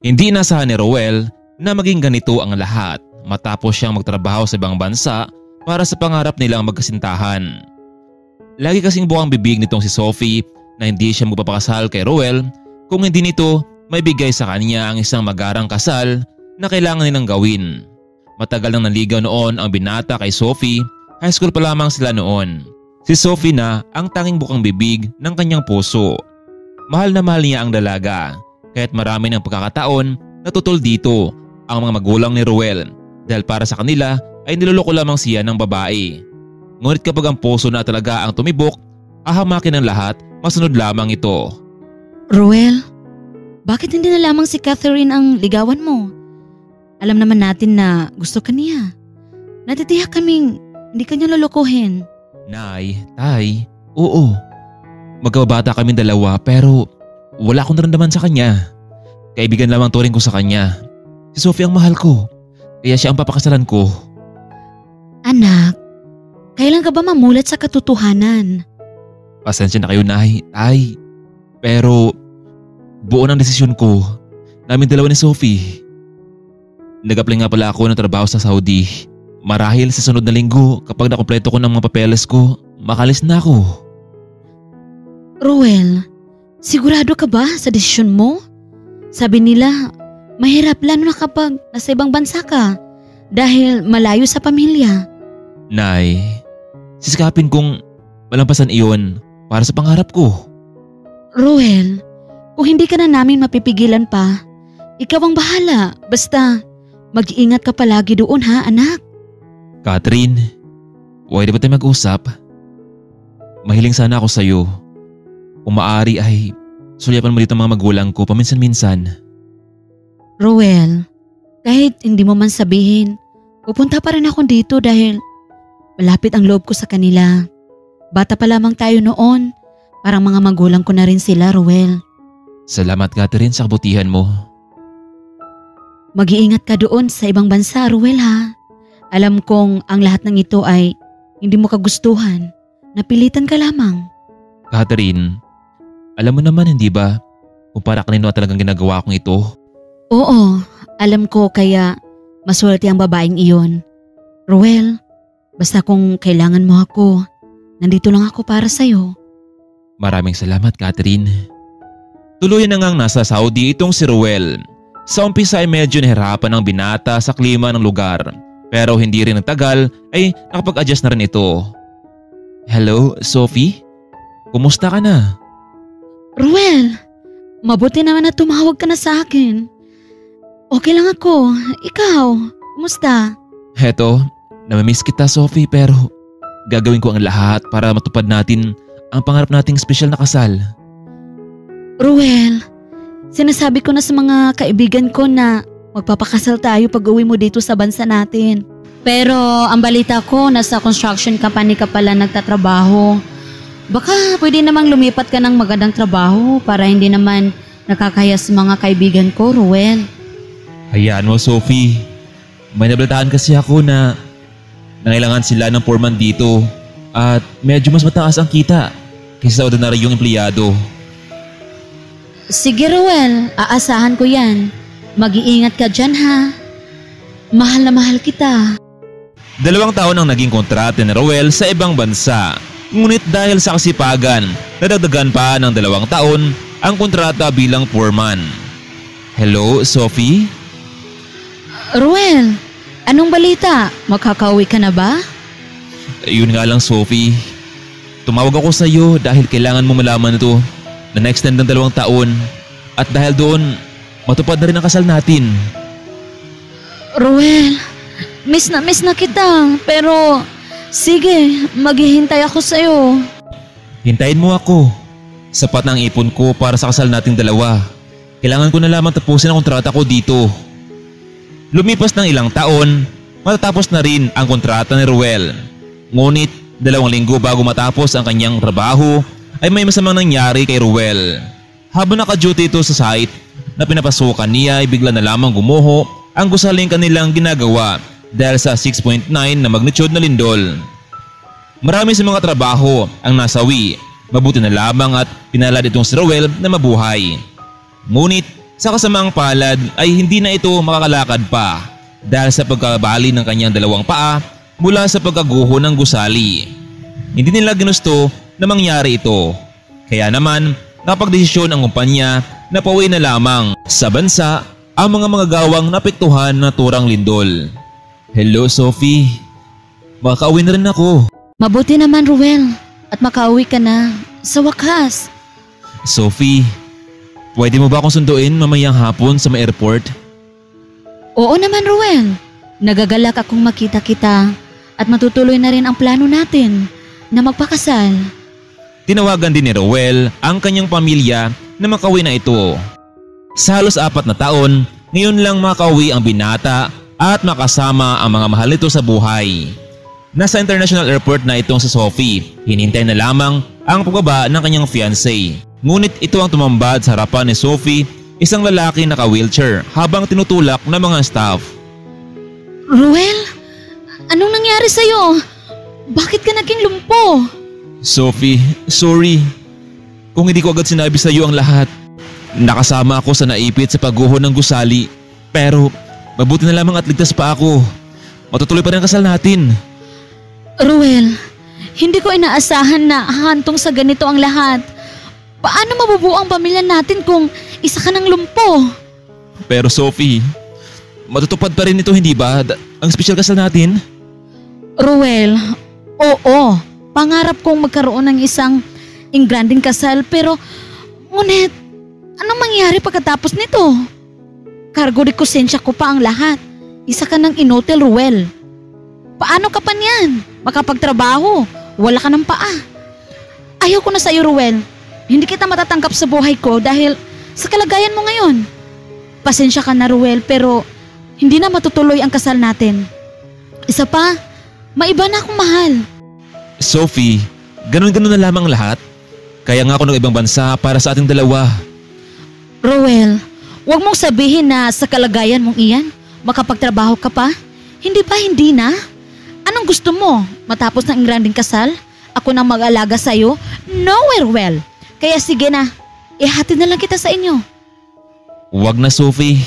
Hindi inasahan ni Roel na maging ganito ang lahat matapos siyang magtrabaho sa ibang bansa para sa pangarap nilang magkasintahan. Lagi kasing bukang bibig nitong si Sophie na hindi siya magpapakasal kay Roel kung hindi nito may bigay sa kanya ang isang magarang kasal na kailangan nilang gawin. Matagal nang naligaw noon ang binata kay Sophie, high school pa lamang sila noon. Si Sophie na ang tanging bukang bibig ng kanyang puso. Mahal na mahal niya ang dalaga, kaya't marami ng pagkakataon na tutol dito ang mga magulang ni Roel dahil para sa kanila ay niloloko lamang siya ng babae. Ngunit kapag ang puso na talaga ang tumibok, ahamakin ang lahat, masunod lamang ito. Roel, bakit hindi na lamang si Catherine ang ligawan mo? Alam naman natin na gusto ka niya. Natitiyak kaming hindi ka niya lolokohin. Nay, tay, oo. Magkabata kaming dalawa pero wala akong naramdaman sa kanya. Kaibigan lamang turing ko sa kanya. Si Sophie ang mahal ko, kaya siya ang papakasalan ko. Anak, kailan ka ba mamulat sa katotohanan? Pasensya na kayo, nay, tay. Pero buo ng desisyon ko, namin dalawa ni Sophie. Nag-apply nga pala ako ng trabaho sa Saudi. Marahil sa sunod na linggo kapag nakumpleto ko ng mga papeles ko, makalis na ako. Roel, sigurado ka ba sa desisyon mo? Sabi nila, mahirap lalo na kapag nasa ibang bansa ka dahil malayo sa pamilya. Nay, sisikapin kong malampasan iyon para sa pangarap ko. Roel, kung hindi ka na namin mapipigilan pa, ikaw ang bahala. Basta mag-iingat ka palagi doon ha, anak. Catherine, pwede ba tayo mag-usap? Mahiling sana ako sa'yo. Kung maaari ay sulyapan mo dito ang mga magulang ko paminsan-minsan. Roel, kahit hindi mo man sabihin, pupunta pa rin ako dito dahil malapit ang loob ko sa kanila. Bata pa lamang tayo noon, parang mga magulang ko na rin sila, Roel. Salamat, Catherine, sa kabutihan mo. Mag-iingat ka doon sa ibang bansa, Roel ha. Alam kong ang lahat ng ito ay hindi mo kagustuhan. Napilitan ka lamang. Catherine, alam mo naman hindi ba kung para kanino talagang ginagawa kong ito? Oo, alam ko kaya maswerte ang babaeng iyon. Roel, basta kung kailangan mo ako, nandito lang ako para sa'yo. Maraming salamat, Catherine. Tuluyan na ngang nasa Saudi itong si Roel. Sa umpisa ay medyo nahirapan ang binata sa klima ng lugar. Pero hindi rin nagtagal ay nakapag-adjust na rin ito. Hello, Sophie? Kumusta ka na? Roel, mabuti naman na tumawag ka na sa akin. Okay lang ako. Ikaw, kumusta? Heto, namimiss kita, Sophie, pero gagawin ko ang lahat para matupad natin ang pangarap nating espesyal na kasal. Roel, sinasabi ko na sa mga kaibigan ko na magpapakasal tayo pag uwi mo dito sa bansa natin. Pero ang balita ko, nasa construction company ka pala nagtatrabaho. Baka pwede namang lumipat ka ng magandang trabaho para hindi naman nakakaya sa mga kaibigan ko, Roel. Hayaan mo, Sophie. May nabalataan kasi ako na nangailangan sila ng foreman dito at medyo mas mataas ang kita kaysa sa ordinaryong empleyado. Sige, Roel, aasahan ko yan. Mag-iingat ka dyan ha. Mahal na mahal kita. 2 taon ang naging kontrata ni Roel sa ibang bansa. Ngunit dahil sa kasipagan, nadagdagan pa ng 2 taon ang kontrata bilang foreman. Hello, Sophie? Roel, anong balita? Makakauwi ka na ba? Yun nga lang, Sophie. Tumawag ako sa iyo dahil kailangan mo malaman ito na na-extend ng 2 taon at dahil doon, matupad na rin ang kasal natin. Roel, miss na kita, pero sige, maghihintay ako sa'yo. Hintayin mo ako. Sapat na ang ipon ko para sa kasal nating 2. Kailangan ko na lamang tapusin ang kontrata ko dito. Lumipas ng ilang taon, matatapos na rin ang kontrata ni Roel. Ngunit 2 linggo bago matapos ang kanyang trabaho ay may masamang nangyari kay Roel. Habang naka-duty ito sa site na pinapasukan niya ay bigla na lamang gumuho ang gusaling kanilang ginagawa dahil sa 6.9 na magnitude na lindol. Marami sa mga trabaho ang nasawi, mabuti na lamang at pinalad itong si Roel na mabuhay. Ngunit Sa kasamaang palad ay hindi na ito makakalakad pa dahil sa pagkabali ng kanyang dalawang paa mula sa pagkaguho ng gusali. Hindi nila ginusto na mangyari ito. Kaya naman napagdesisyon ang kumpanya na pauwi na lamang sa bansa ang mga manggagawang napektuhan na turang lindol. Hello Sophie, makauwi na rin ako. Mabuti naman Ruel at makauwi ka na sa wakas. Sophie, pwede mo ba akong sunduin mamayang hapon sa may airport? Oo naman Ruel, nagagalak akong makita kita at matutuloy na rin ang plano natin na magpakasal. Tinawagan din ni Ruel ang kanyang pamilya na makauwi na ito. Sa halos 4 na taon, ngayon lang makauwi ang binata at makasama ang mga mahal nito sa buhay. Nasa international airport na itong si Sophie. Hinintay na lamang ang pagbaba ng kanyang fiancé. Ngunit ito ang tumambad sa harapan ni Sophie, isang lalaki naka-wheelchair habang tinutulak ng mga staff. Ruel, anong nangyari sa'yo? Bakit ka naging lumpo? Sophie, sorry. Kung hindi ko agad sinabi sa iyo ang lahat. Nakasama ako sa naipit sa pagguho ng gusali. Pero mabuti na lamang at ligtas pa ako. Matutuloy pa rin ang kasal natin. Ruel, hindi ko inaasahan na hahantong sa ganito ang lahat. Paano mabubuo ang pamilya natin kung isa ka ng lumpo? Pero Sophie, matutupad pa rin ito hindi ba? Ang special kasal natin? Ruel, oo. Pangarap kong magkaroon ng isang ingranding kasal pero ngunit anong mangyari pagkatapos nito? Cargo de konsensya ko pa ang lahat. Isa ka ng inotel, Ruel. Paano ka pa niyan? Makapagtrabaho, wala ka ng paa. Ayaw ko na sa'yo, Ruel. Hindi kita matatanggap sa buhay ko dahil sa kalagayan mo ngayon. Pasensya ka na, Ruel, pero hindi na matutuloy ang kasal natin. Isa pa, maiba na akong mahal. Sophie, ganun-ganun na lamang lahat. Kaya nga ako ng ibang bansa para sa ating dalawa. Ruel, huwag mong sabihin na sa kalagayan mong iyan, makapagtrabaho ka pa? Hindi ba hindi na? Anong gusto mo? Matapos ng ingranding kasal? Ako nang mag-alaga sa'yo? Nowhere well. Kaya sige na, ihatid na lang kita sa inyo. Huwag na Sophie.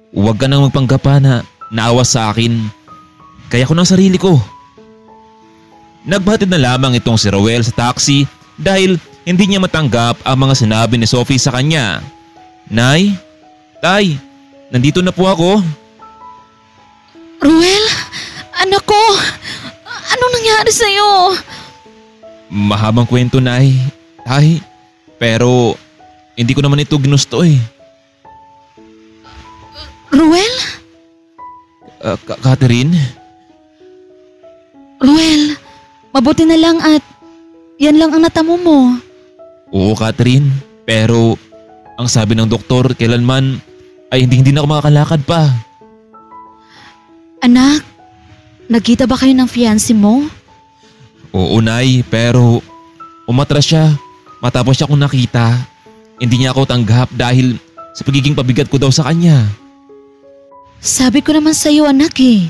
Huwag ka nang magpanggapa na naawa sa akin. Kaya ko ng sarili ko. Nagbahatid na lamang itong si Ruel sa taxi dahil hindi niya matanggap ang mga sinabi ni Sophie sa kanya. Nay, Tay, nandito na po ako. Ruel, anak ko, anong nangyari sa'yo? Mahabang kwento, Nay. Tay, pero hindi ko naman ito ginusto eh. Ruel? Catherine? Ruel, mabuti na lang at yan lang ang natamo mo. Oo, Catherine. Pero ang sabi ng doktor, kailanman ay hindi na ako makakalakad pa. Anak, nagkita ba kayo ng fiancé mo? Oo, Nay. Pero umatras siya. Matapos siya akong nakita, hindi niya ako tanggap dahil sa pagiging pabigat ko daw sa kanya. Sabi ko naman sa iyo anak eh.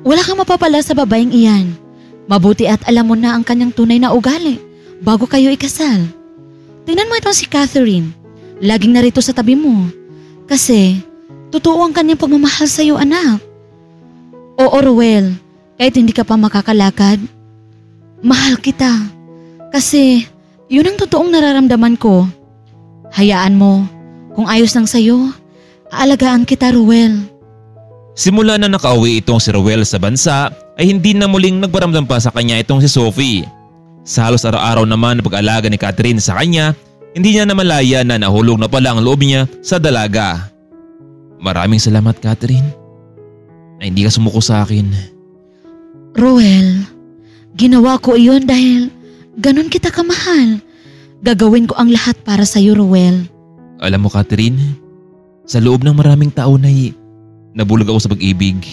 Wala kang mapapala sa babaeng iyan. Mabuti at alam mo na ang kanyang tunay na ugali bago kayo ikasal. Tingnan mo itong si Catherine. Laging narito sa tabi mo. Kasi totoo ang kanyang pagmamahal sa iyo anak. Oo Ruel, kahit hindi ka pa makakalakad, mahal kita. Kasi yun ang totoong nararamdaman ko. Hayaan mo, kung ayos lang sa'yo, aalagaan kita Ruel. Simula na nakauwi itong si Ruel sa bansa ay hindi na muling nagparamdam pa sa kanya itong si Sophie. Sa halos araw-araw naman na pag-alaga ni Catherine sa kanya, hindi niya namalaya na nahulog na pala ang loob niya sa dalaga. Maraming salamat Catherine na hindi ka sumuko sa akin. Ruel, ginawa ko iyon dahil ganon kita kamahal. Gagawin ko ang lahat para sa iyo, Ruel. Alam mo, Catherine, sa loob ng maraming taon ay nabulog ako sa pag-ibig.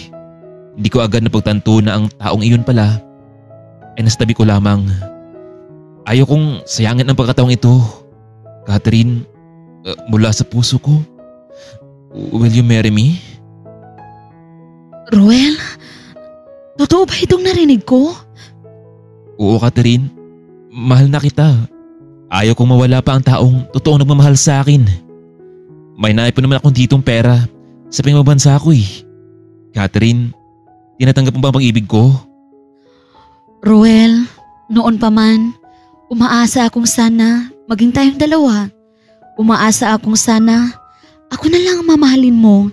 Hindi ko agad napagtanto na ang taong iyon pala ay nasa tabi ko lamang. Ayaw kong sayangin ang pagkataong ito. Catherine, mula sa puso ko, will you marry me? Ruel, totoo ba itong narinig ko? Oo, Catherine. Mahal na kita. Ayaw kong mawala pa ang taong totoong nagmamahal sa akin. May naipon naman akong ditong pera sa pinagbabansa ko eh. Catherine, tinatanggap mo ba ang pag-ibig ko? Ruel, noon pa man, umaasa akong sana maging tayong dalawa. Umaasa akong sana ako na lang ang mamahalin mo.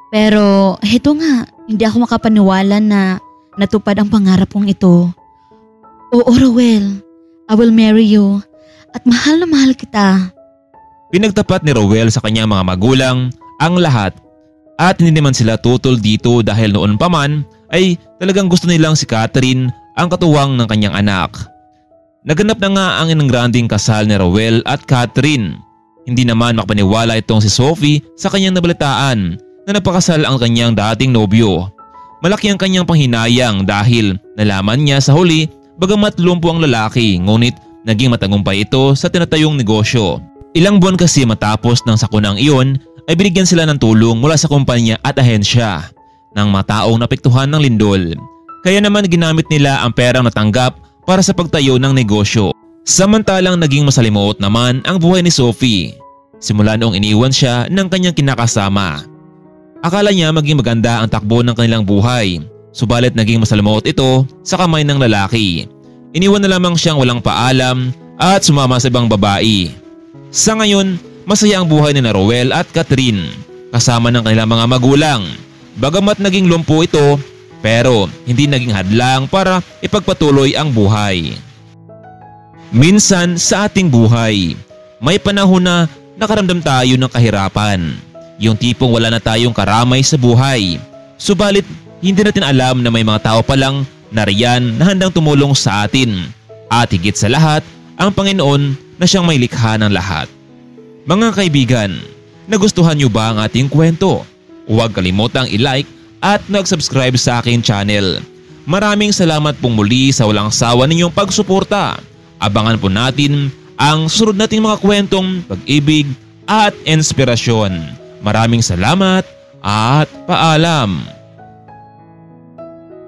Pero heto nga, hindi ako makapaniwala na natupad ang pangarap kong ito. Oo Ruel, I will marry you at mahal na mahal kita. Pinagtapat ni Rowell sa kanyang mga magulang ang lahat at hindi naman sila tutol dito dahil noon pa man ay talagang gusto nilang si Catherine ang katuwang ng kanyang anak. Naganap na nga ang inangranding kasal ni Rowell at Catherine. Hindi naman makapaniwala itong si Sophie sa kanyang nabalitaan na napakasal ang kanyang dating nobyo. Malaki ang kanyang panghinayang dahil nalaman niya sa huli bagamat lumpo ang lalaki ngunit naging matagumpay ito sa tinatayong negosyo. Ilang buwan kasi matapos ng sakunang iyon ay binigyan sila ng tulong mula sa kumpanya at ahensya ng mga taong napektuhan ng lindol. Kaya naman ginamit nila ang perang natanggap para sa pagtayo ng negosyo. Samantalang naging masalimuot naman ang buhay ni Sophie. Simula noong iniwan siya ng kanyang kinakasama. Akala niya maging maganda ang takbo ng kanilang buhay. Subalit naging masalimuot ito sa kamay ng lalaki. Iniwan na lamang siyang walang paalam at sumama sa ibang babae. Sa ngayon, masaya ang buhay ni Rowell at Catherine kasama ng kanilang mga magulang. Bagamat naging lumpo ito, pero hindi naging hadlang para ipagpatuloy ang buhay. Minsan sa ating buhay, may panahon na nakaramdam tayo ng kahirapan. Yung tipong wala na tayong karamay sa buhay. Subalit, hindi natin alam na may mga tao palang nariyan na handang tumulong sa atin. At higit sa lahat, ang Panginoon na siyang may likha ng lahat. Mga kaibigan, nagustuhan niyo ba ang ating kwento? Huwag kalimutang i-like at mag-subscribe sa aking channel. Maraming salamat pong muli sa walang sawa ninyong pagsuporta. Abangan po natin ang susunod nating mga kwentong pag-ibig at inspirasyon. Maraming salamat at paalam.